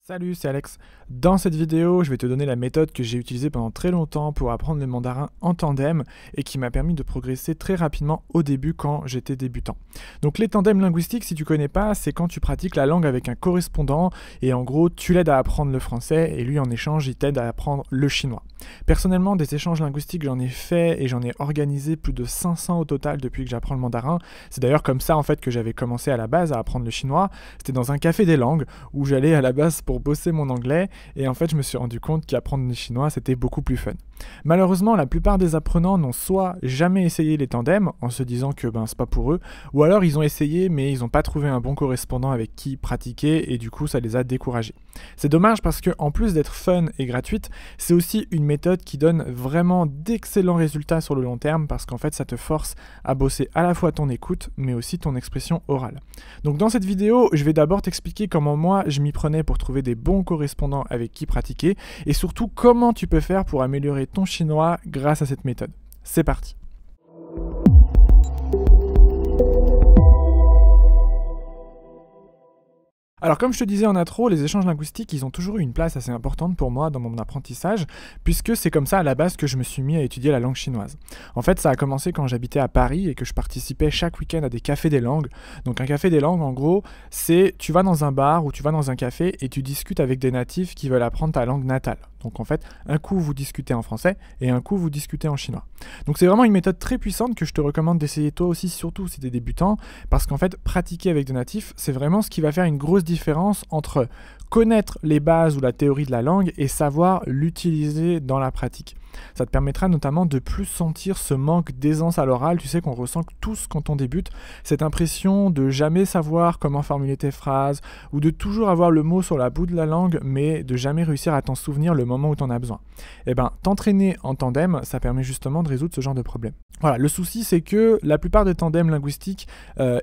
Salut, c'est Alex. Dans cette vidéo, je vais te donner la méthode que j'ai utilisée pendant très longtemps pour apprendre le mandarin en tandem et qui m'a permis de progresser très rapidement au début quand j'étais débutant. Donc les tandems linguistiques, si tu connais pas, c'est quand tu pratiques la langue avec un correspondant et en gros, tu l'aides à apprendre le français et lui en échange, il t'aide à apprendre le chinois. Personnellement, des échanges linguistiques, j'en ai fait et j'en ai organisé plus de 500 au total depuis que j'apprends le mandarin. C'est d'ailleurs comme ça en fait que j'avais commencé à la base à apprendre le chinois. C'était dans un café des langues où j'allais à la base pour bosser mon anglais et en fait je me suis rendu compte qu'apprendre le chinois c'était beaucoup plus fun. Malheureusement, la plupart des apprenants n'ont soit jamais essayé les tandems en se disant que c'est pas pour eux, ou alors ils ont essayé mais ils n'ont pas trouvé un bon correspondant avec qui pratiquer et du coup ça les a découragés. C'est dommage parce que en plus d'être fun et gratuite, c'est aussi une méthode qui donne vraiment d'excellents résultats sur le long terme parce qu'en fait ça te force à bosser à la fois ton écoute mais aussi ton expression orale. Donc dans cette vidéo, je vais d'abord t'expliquer comment moi je m'y prenais pour trouver des bons correspondants avec qui pratiquer et surtout comment tu peux faire pour améliorer ton chinois grâce à cette méthode. C'est parti! Alors comme je te disais en intro, les échanges linguistiques, ils ont toujours eu une place assez importante pour moi dans mon apprentissage, puisque c'est comme ça à la base que je me suis mis à étudier la langue chinoise. En fait, ça a commencé quand j'habitais à Paris et que je participais chaque week-end à des cafés des langues. Donc un café des langues, en gros, c'est tu vas dans un bar ou tu vas dans un café et tu discutes avec des natifs qui veulent apprendre ta langue natale. Donc en fait, un coup vous discutez en français et un coup vous discutez en chinois. Donc c'est vraiment une méthode très puissante que je te recommande d'essayer toi aussi, surtout si tu es débutant, parce qu'en fait, pratiquer avec des natifs, c'est vraiment ce qui va faire une grosse différence entre connaître les bases ou la théorie de la langue et savoir l'utiliser dans la pratique. Ça te permettra notamment de plus sentir ce manque d'aisance à l'oral, tu sais qu'on ressent tous quand on débute, cette impression de jamais savoir comment formuler tes phrases ou de toujours avoir le mot sur la bout de la langue mais de jamais réussir à t'en souvenir le moment où tu en as besoin. Et t'entraîner en tandem, ça permet justement de résoudre ce genre de problème. Voilà, le souci c'est que la plupart des tandems linguistiques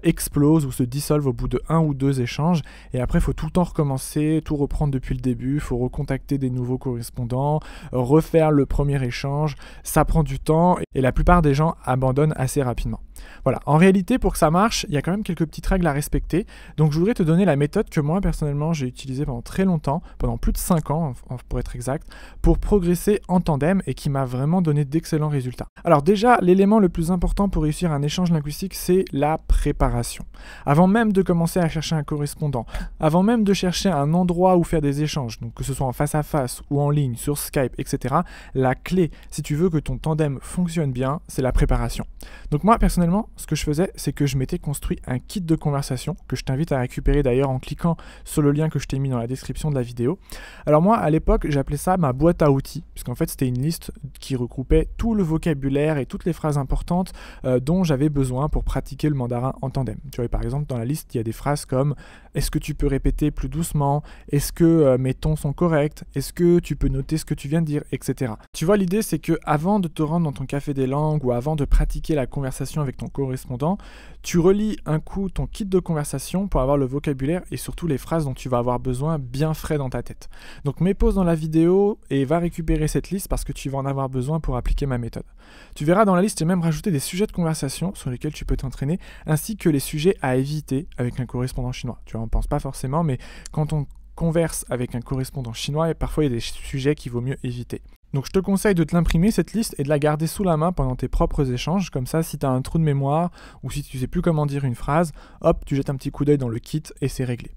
explosent ou se dissolvent au bout de 1 ou 2 échanges et après il faut tout le temps recommencer, tout reprendre depuis le début, il faut recontacter des nouveaux correspondants, refaire le premier échange, ça prend du temps et la plupart des gens abandonnent assez rapidement. Voilà, en réalité pour que ça marche, il y a quand même quelques petites règles à respecter, donc je voudrais te donner la méthode que moi personnellement j'ai utilisée pendant très longtemps, pendant plus de 5 ans pour être exact, pour progresser en tandem et qui m'a vraiment donné d'excellents résultats. Alors déjà, l'élément le plus important pour réussir un échange linguistique, c'est la préparation. Avant même de commencer à chercher un correspondant, avant même de chercher un endroit où faire des échanges, donc que ce soit en face à face ou en ligne, sur Skype, etc., la clé, si tu veux que ton tandem fonctionne bien, c'est la préparation. Donc moi personnellement, ce que je faisais, c'est que je m'étais construit un kit de conversation que je t'invite à récupérer d'ailleurs en cliquant sur le lien que je t'ai mis dans la description de la vidéo. Alors moi, à l'époque, j'appelais ça ma boîte à outils, puisqu'en fait, c'était une liste qui regroupait tout le vocabulaire et toutes les phrases importantes dont j'avais besoin pour pratiquer le mandarin en tandem. Tu vois, par exemple, dans la liste, il y a des phrases comme « Est-ce que tu peux répéter plus doucement ? Est-ce que mes tons sont corrects ? Est-ce que tu peux noter ce que tu viens de dire ? Etc. » Tu vois, l'idée, c'est que avant de te rendre dans ton café des langues ou avant de pratiquer la conversation avec ton correspondant, tu relis un coup ton kit de conversation pour avoir le vocabulaire et surtout les phrases dont tu vas avoir besoin bien frais dans ta tête. Donc mets pause dans la vidéo et va récupérer cette liste parce que tu vas en avoir besoin pour appliquer ma méthode. Tu verras dans la liste, j'ai même rajouté des sujets de conversation sur lesquels tu peux t'entraîner ainsi que les sujets à éviter avec un correspondant chinois. Tu vois, on ne pense pas forcément, mais quand on converse avec un correspondant chinois, parfois il y a des sujets qu'il vaut mieux éviter. Donc je te conseille de te l'imprimer cette liste et de la garder sous la main pendant tes propres échanges, comme ça si tu as un trou de mémoire ou si tu sais plus comment dire une phrase, hop, tu jettes un petit coup d'œil dans le kit et c'est réglé.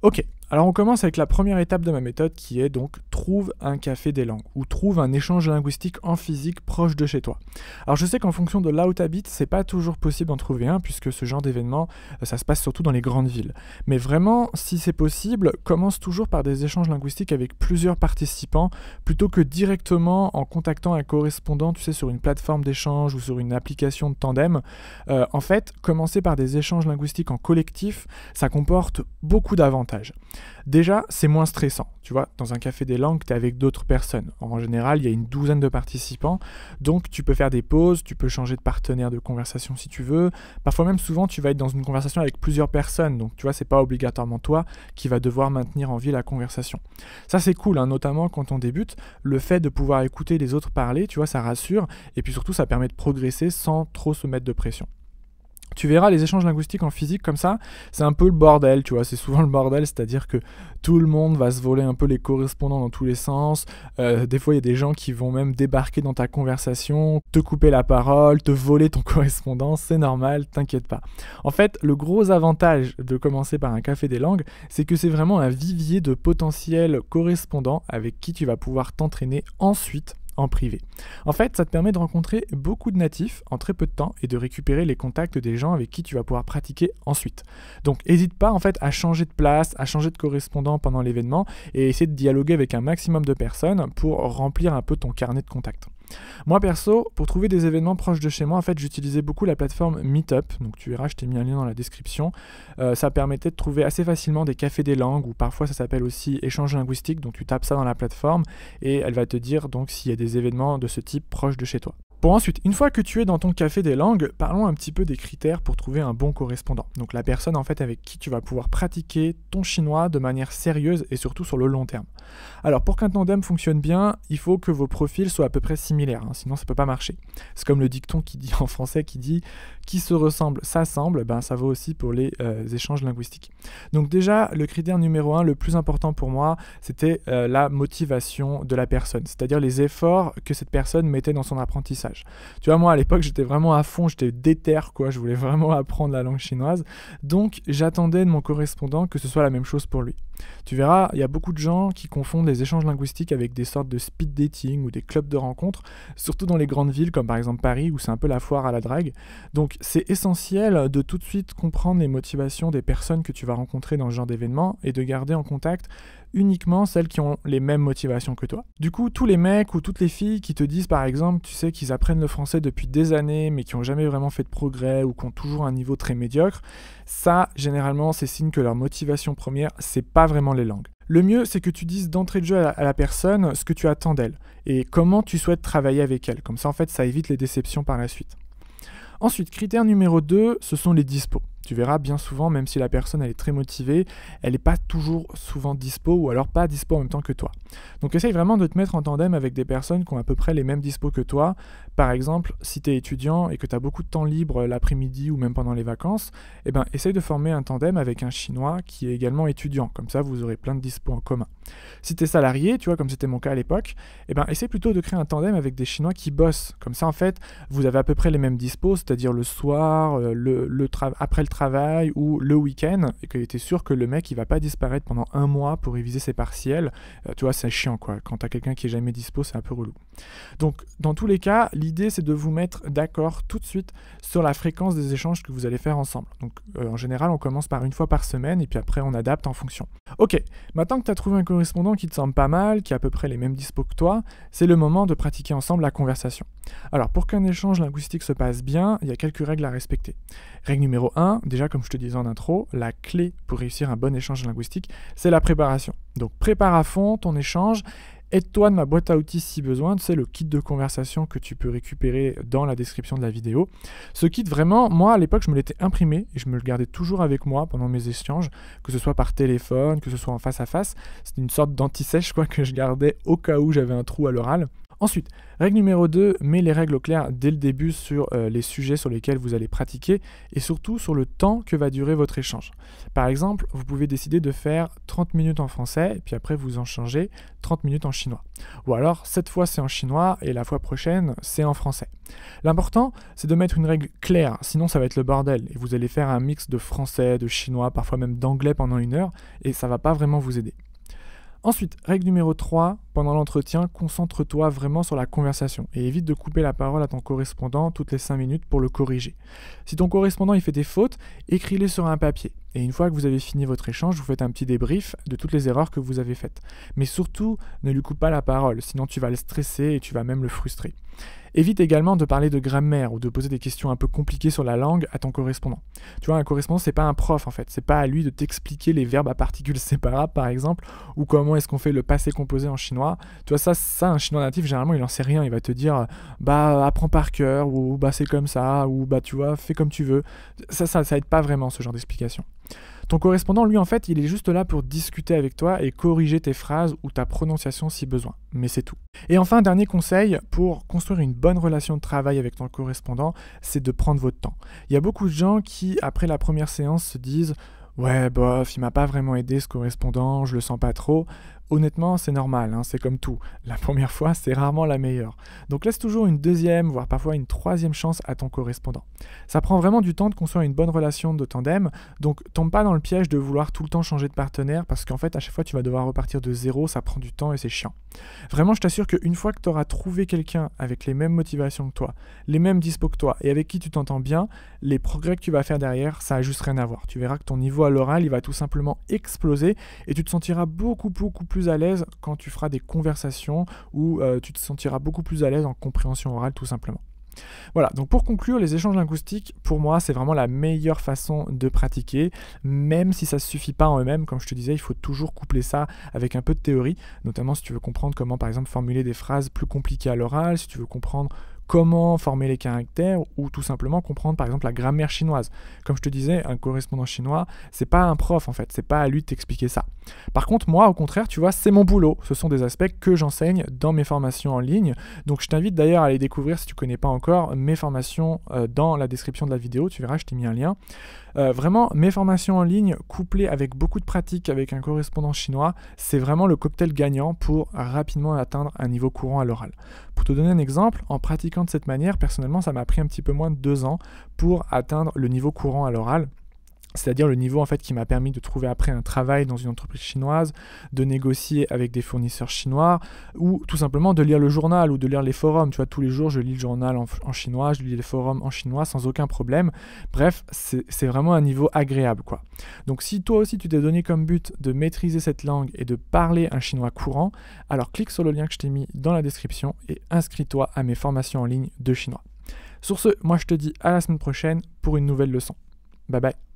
Ok, alors on commence avec la première étape de ma méthode qui est donc trouve un café des langues ou trouve un échange linguistique en physique proche de chez toi. Alors je sais qu'en fonction de là où tu habites, c'est pas toujours possible d'en trouver un puisque ce genre d'événement, ça se passe surtout dans les grandes villes. Mais vraiment, si c'est possible, commence toujours par des échanges linguistiques avec plusieurs participants plutôt que directement en contactant un correspondant, tu sais, sur une plateforme d'échange ou sur une application de tandem. En fait, commencer par des échanges linguistiques en collectif, ça comporte beaucoup d'avantages. Déjà, c'est moins stressant. Tu vois, dans un café des langues, tu es avec d'autres personnes. En général, il y a une douzaine de participants. Donc, tu peux faire des pauses, tu peux changer de partenaire de conversation si tu veux. Parfois même, souvent, tu vas être dans une conversation avec plusieurs personnes. Donc, tu vois, c'est pas obligatoirement toi qui va devoir maintenir en vie la conversation. Ça, c'est cool, hein, notamment quand on débute. Le fait de pouvoir écouter les autres parler, tu vois, ça rassure. Et puis surtout, ça permet de progresser sans trop se mettre de pression. Tu verras les échanges linguistiques en physique comme ça, c'est un peu le bordel, tu vois, c'est souvent le bordel, c'est-à-dire que tout le monde va se voler un peu les correspondants dans tous les sens, des fois il y a des gens qui vont même débarquer dans ta conversation, te couper la parole, te voler ton correspondant, c'est normal, t'inquiète pas. En fait, le gros avantage de commencer par un café des langues, c'est que c'est vraiment un vivier de potentiels correspondants avec qui tu vas pouvoir t'entraîner ensuite en privé. En fait, ça te permet de rencontrer beaucoup de natifs en très peu de temps et de récupérer les contacts des gens avec qui tu vas pouvoir pratiquer ensuite. Donc, n'hésite pas en fait à changer de place, à changer de correspondant pendant l'événement et essayer de dialoguer avec un maximum de personnes pour remplir un peu ton carnet de contacts. Moi perso, pour trouver des événements proches de chez moi, en fait, j'utilisais beaucoup la plateforme Meetup. Donc tu verras, je t'ai mis un lien dans la description. Ça permettait de trouver assez facilement des cafés des langues, ou parfois ça s'appelle aussi échange linguistique. Donc tu tapes ça dans la plateforme et elle va te dire donc s'il y a des événements de ce type proches de chez toi. Pour ensuite, une fois que tu es dans ton café des langues, parlons un petit peu des critères pour trouver un bon correspondant. Donc la personne en fait avec qui tu vas pouvoir pratiquer ton chinois de manière sérieuse et surtout sur le long terme. Alors pour qu'un tandem fonctionne bien, il faut que vos profils soient à peu près similaires, sinon ça peut pas marcher. C'est comme le dicton qui dit en français qui dit qui se ressemble s'assemble, ça vaut aussi pour les échanges linguistiques. Donc déjà, le critère numéro 1, le plus important pour moi, c'était la motivation de la personne, c'est-à-dire les efforts que cette personne mettait dans son apprentissage. Tu vois, moi à l'époque j'étais vraiment à fond, j'étais déter quoi, je voulais vraiment apprendre la langue chinoise, donc j'attendais de mon correspondant que ce soit la même chose pour lui. Tu verras, il y a beaucoup de gens qui confondent les échanges linguistiques avec des sortes de speed dating ou des clubs de rencontres, surtout dans les grandes villes comme par exemple Paris où c'est un peu la foire à la drague. Donc c'est essentiel de tout de suite comprendre les motivations des personnes que tu vas rencontrer dans ce genre d'événement et de garder en contact uniquement celles qui ont les mêmes motivations que toi. Du coup, tous les mecs ou toutes les filles qui te disent par exemple, tu sais, qu'ils apprennent le français depuis des années mais qui n'ont jamais vraiment fait de progrès ou qui ont toujours un niveau très médiocre, ça, généralement, c'est signe que leur motivation première, c'est pas vraiment les langues. Le mieux, c'est que tu dises d'entrée de jeu à la personne ce que tu attends d'elle et comment tu souhaites travailler avec elle. Comme ça, en fait, ça évite les déceptions par la suite. Ensuite, critère numéro 2, ce sont les dispos. Tu verras bien souvent, même si la personne elle est très motivée, elle n'est pas toujours souvent dispo ou alors pas dispo en même temps que toi. Donc essaye vraiment de te mettre en tandem avec des personnes qui ont à peu près les mêmes dispos que toi. Par exemple, si tu es étudiant et que tu as beaucoup de temps libre l'après-midi ou même pendant les vacances, essaye de former un tandem avec un Chinois qui est également étudiant. Comme ça, vous aurez plein de dispos en commun. Si tu es salarié, tu vois, comme c'était mon cas à l'époque, essaye plutôt de créer un tandem avec des Chinois qui bossent. Comme ça, en fait, vous avez à peu près les mêmes dispos, c'est-à-dire le soir, après le travail ou le week-end, et que tu es sûr que le mec il va pas disparaître pendant un mois pour réviser ses partiels. Tu vois, c'est chiant quoi. Quand tu as quelqu'un qui est jamais dispo, c'est un peu relou. Donc, dans tous les cas, l'idée c'est de vous mettre d'accord tout de suite sur la fréquence des échanges que vous allez faire ensemble. Donc, en général, on commence par une fois par semaine et puis après on adapte en fonction. Ok, maintenant que tu as trouvé un correspondant qui te semble pas mal, qui a à peu près les mêmes dispos que toi, c'est le moment de pratiquer ensemble la conversation. Alors, pour qu'un échange linguistique se passe bien, il y a quelques règles à respecter. Règle numéro 1, déjà comme je te disais en intro, la clé pour réussir un bon échange linguistique, c'est la préparation. Donc prépare à fond ton échange, aide-toi de ma boîte à outils si besoin, tu sais, le kit de conversation que tu peux récupérer dans la description de la vidéo. Ce kit, vraiment, moi à l'époque je me l'étais imprimé et je me le gardais toujours avec moi pendant mes échanges, que ce soit par téléphone, que ce soit en face à face. C'était une sorte d'anti-sèche que je gardais au cas où j'avais un trou à l'oral. Ensuite, règle numéro 2, mets les règles au clair dès le début sur les sujets sur lesquels vous allez pratiquer et surtout sur le temps que va durer votre échange. Par exemple, vous pouvez décider de faire 30 minutes en français et puis après vous en changez 30 minutes en chinois. Ou alors, cette fois c'est en chinois et la fois prochaine c'est en français. L'important, c'est de mettre une règle claire, sinon ça va être le bordel et vous allez faire un mix de français, de chinois, parfois même d'anglais pendant 1 heure et ça va pas vraiment vous aider. Ensuite, règle numéro 3, pendant l'entretien, concentre-toi vraiment sur la conversation et évite de couper la parole à ton correspondant toutes les 5 minutes pour le corriger. Si ton correspondant il fait des fautes, écris-les sur un papier. Et une fois que vous avez fini votre échange, vous faites un petit débrief de toutes les erreurs que vous avez faites. Mais surtout, ne lui coupe pas la parole, sinon tu vas le stresser et tu vas même le frustrer. Évite également de parler de grammaire ou de poser des questions un peu compliquées sur la langue à ton correspondant. Tu vois, un correspondant, c'est pas un prof en fait. C'est pas à lui de t'expliquer les verbes à particules séparables par exemple, ou comment est-ce qu'on fait le passé composé en chinois. Tu vois, ça un chinois natif, généralement, il en sait rien. Il va te dire, apprends par cœur, ou c'est comme ça, ou tu vois, fais comme tu veux. Ça aide pas vraiment ce genre d'explication. Ton correspondant, lui, en fait, il est juste là pour discuter avec toi et corriger tes phrases ou ta prononciation si besoin. Mais c'est tout. Et enfin, dernier conseil, pour construire une bonne relation de travail avec ton correspondant, c'est de prendre votre temps. Il y a beaucoup de gens qui, après la première séance, se disent « Ouais, bof, il m'a pas vraiment aidé ce correspondant, je le sens pas trop ». Honnêtement, c'est normal, hein, c'est comme tout. La première fois, c'est rarement la meilleure. Donc laisse toujours une deuxième, voire parfois une troisième chance à ton correspondant. Ça prend vraiment du temps de construire une bonne relation de tandem, donc tombe pas dans le piège de vouloir tout le temps changer de partenaire, parce qu'en fait, à chaque fois, tu vas devoir repartir de zéro, ça prend du temps et c'est chiant. Vraiment, je t'assure qu'une fois que tu auras trouvé quelqu'un avec les mêmes motivations que toi, les mêmes dispos que toi, et avec qui tu t'entends bien, les progrès que tu vas faire derrière, ça a juste rien à voir. Tu verras que ton niveau à l'oral, il va tout simplement exploser, et tu te sentiras beaucoup plus à l'aise quand tu feras des conversations ou tu te sentiras beaucoup plus à l'aise en compréhension orale tout simplement. Voilà, donc pour conclure, les échanges linguistiques, pour moi, c'est vraiment la meilleure façon de pratiquer, même si ça ne suffit pas en eux-mêmes. Comme je te disais, il faut toujours coupler ça avec un peu de théorie, notamment si tu veux comprendre comment, par exemple, formuler des phrases plus compliquées à l'oral, si tu veux comprendre comment former les caractères ou tout simplement comprendre par exemple la grammaire chinoise. Comme je te disais, un correspondant chinois, c'est pas un prof en fait, c'est pas à lui de t'expliquer ça. Par contre, moi au contraire, tu vois, c'est mon boulot. Ce sont des aspects que j'enseigne dans mes formations en ligne. Donc je t'invite d'ailleurs à les découvrir si tu connais pas encore mes formations dans la description de la vidéo, tu verras, je t'ai mis un lien. Vraiment, mes formations en ligne, couplées avec beaucoup de pratique avec un correspondant chinois, c'est vraiment le cocktail gagnant pour rapidement atteindre un niveau courant à l'oral. Pour te donner un exemple, en pratiquant de cette manière, personnellement, ça m'a pris un petit peu moins de 2 ans pour atteindre le niveau courant à l'oral. C'est-à-dire le niveau en fait qui m'a permis de trouver après un travail dans une entreprise chinoise, de négocier avec des fournisseurs chinois, ou tout simplement de lire le journal ou de lire les forums. Tu vois, tous les jours je lis le journal en chinois, je lis les forums en chinois sans aucun problème. Bref, c'est vraiment un niveau agréable quoi. Donc si toi aussi tu t'es donné comme but de maîtriser cette langue et de parler un chinois courant, alors clique sur le lien que je t'ai mis dans la description et inscris-toi à mes formations en ligne de chinois. Sur ce, moi je te dis à la semaine prochaine pour une nouvelle leçon. Bye bye.